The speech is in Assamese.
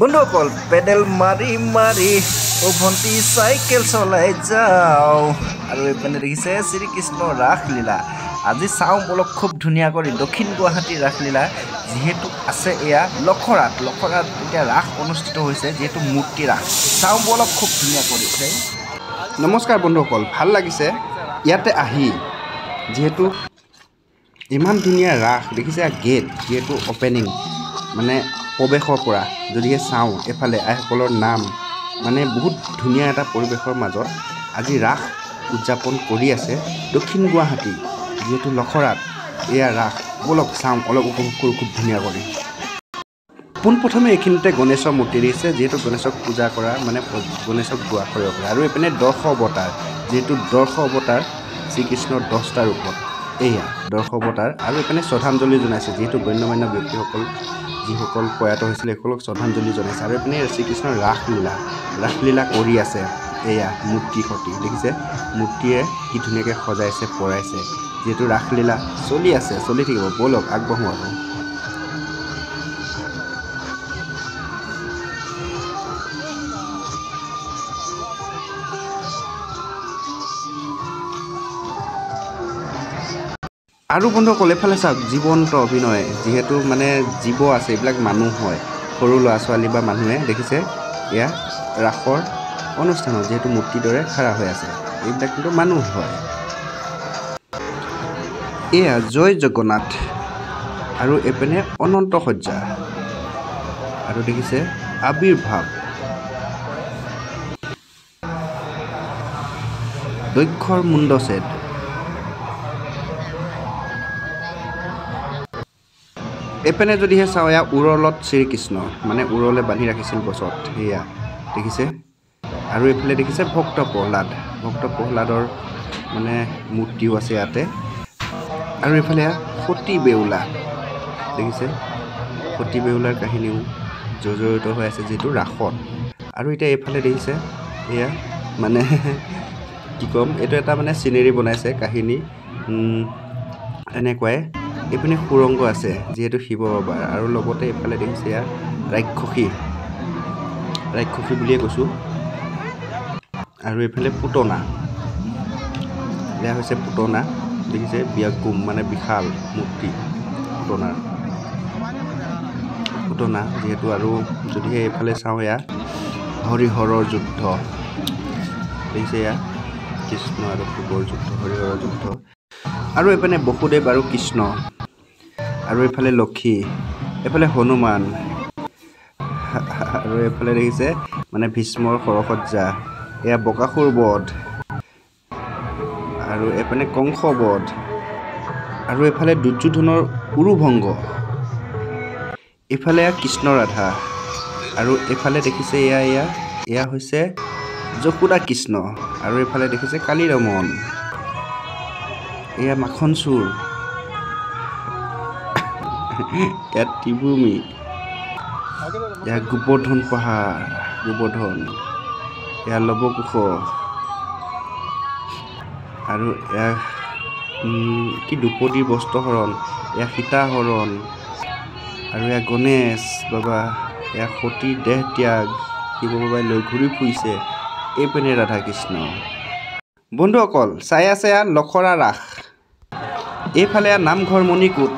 বন্ধুসকল পেডেল মাৰি মাৰি ভণ্টি চাইকেল চলাই যাওঁ আৰু এইপিনে দেখিছে শ্ৰীকৃষ্ণ ৰাসলীলা। আজি চাওঁ বলক খুব ধুনীয়া কৰি দক্ষিণ গুৱাহাটীৰ ৰাসলীলা যিহেতু আছে এয়া লখৰাত এতিয়া ৰাস অনুষ্ঠিত হৈছে যিহেতু মূৰ্তি ৰাস। চাওঁ বলক খুব ধুনীয়া কৰি। নমস্কাৰ বন্ধুসকল, ভাল লাগিছে ইয়াতে আহি, যিহেতু ইমান ধুনীয়া ৰাস দেখিছে। গেট যিহেতু অপেনিং মানে প্ৰৱেশৰ পৰা যদিহে চাওঁ এফালে আইসকলৰ নাম মানে বহুত ধুনীয়া এটা পৰিৱেশৰ মাজত আজি ৰাস উদযাপন কৰি আছে দক্ষিণ গুৱাহাটী যিহেতু লখৰাত এয়া ৰাস। বলক চাওঁ, অলপ উপভোগ কৰোঁ খুব ধুনীয়া কৰি। পোনপ্ৰথমে এইখিনিতে গণেশৰ মূৰ্তি দিছে, যিহেতু গণেশক পূজা কৰা মানে গণেশক দোৱা কৰিব পাৰে। আৰু এইপিনে দৰ্শ অৱতাৰ, যিহেতু দৰ্শ অৱতাৰ শ্ৰীকৃষ্ণৰ 10টা ৰূপত এয়া দৰ্শ অৱতাৰ। আৰু এইপিনে শ্ৰদ্ধাঞ্জলি জনাইছে, যিহেতু গণ্যমান্য ব্যক্তিসকল যিসকল প্ৰয়াত হৈছিলে সেইসকলক শ্ৰদ্ধাঞ্জলি জনাইছে। আৰু এইপিনে শ্ৰীকৃষ্ণৰ ৰাসলীলা কৰি আছে এয়া মূৰ্তিৰ সৈতে দেখিছে। মূৰ্তিয়ে কি ধুনীয়াকৈ সজাইছে পৰাইছে, যিহেতু ৰাসলীলা চলি আছে, চলি থাকিব। ব'লক আগবাঢ়োঁ আৰু। আৰু বন্ধুসকল এইফালে চাওক, জীৱন্ত অভিনয়, যিহেতু মানে জীৱ আছে, এইবিলাক মানুহ হয়, সৰু ল'ৰা ছোৱালী বা মানুহে দেখিছে এয়া ৰাসৰ অনুষ্ঠানত যিহেতু মূৰ্তিৰ দৰে খাৰা হৈ আছে, এইবিলাক কিন্তু মানুহ হয়। এয়া জয় জগন্নাথ আৰু এইপিনে অনন্ত সজ্জা আৰু দেখিছে আবিৰ্ভাৱ, দক্ষৰ মুণ্ডছেদ। এইপিনে যদিহে চাওঁ এয়া উৰলত শ্ৰীকৃষ্ণ মানে উৰলে বান্ধি ৰাখিছিল গছত, সেয়া দেখিছে। আৰু এইফালে দেখিছে ভক্ত প্ৰহ্লাদৰ মানে মূৰ্তিও আছে ইয়াতে। আৰু এইফালে সতী বেউলা দেখিছে, সতী বেউলাৰ কাহিনীও জড়িত হৈ আছে যিহেতু ৰাসত। আৰু এতিয়া এইফালে দেখিছে এয়া মানে কি ক'ম, এইটো এটা মানে চিনেৰী বনাইছে কাহিনী এনেকুৱাই। এইপিনে সুৰংগ আছে যিহেতু শিৱ বাবাৰ। আৰু লগতে এইফালে দেখিছে এয়া ৰাক্ষসী বুলিয়ে কৈছোঁ। আৰু এইফালে পুতনা, এয়া হৈছে পুতনা দেখিছে, ব্যাকুম মানে বিশাল মূৰ্তি পুতনা যিহেতু। আৰু যদিহে এইফালে চাওঁ এয়া হৰিহৰৰ যুদ্ধ দেখিছে, এয়া কৃষ্ণ আৰু শিৱৰ যুদ্ধ, হৰিহৰৰ যুদ্ধ। আৰু এইপিনে বসুদেৱ আৰু কৃষ্ণ। আৰু এইফালে লক্ষী, এইফালে হনুমান। আৰু এইফালে দেখিছে মানে ভীষ্মৰ সৰসজ্জা, এয়া বকাসুৰ বধ। আৰু এইপিনে কংস বধ। আৰু এইফালে দুৰ্যোধনৰ উৰুভংগ। এইফালে কৃষ্ণ ৰাধা। আৰু এইফালে দেখিছে এয়া হৈছে যশোদা কৃষ্ণ। আৰু এইফালে দেখিছে কালী ৰমন, এয়া মাখন চোৰ, ইয়াত ত্ৰিভূমি, এয়া গোবৰ্ধন পাহাৰ, এয়া লৱকুশ। আৰু এয়া কি দ্ৰুপদীৰ বস্ত্ৰহৰণ, এয়া সীতাহৰণ। আৰু এয়া গণেশ বাবা, এয়া সতীৰ দেহ ত্যাগ, শিৱ বাবাই লৈ ঘূৰি ফুৰিছে। এইপিনে ৰাধা কৃষ্ণ। বন্ধুসকল চাই আছে এয়া লখৰা ৰাস, এইফালে নামঘৰ মণিকূট।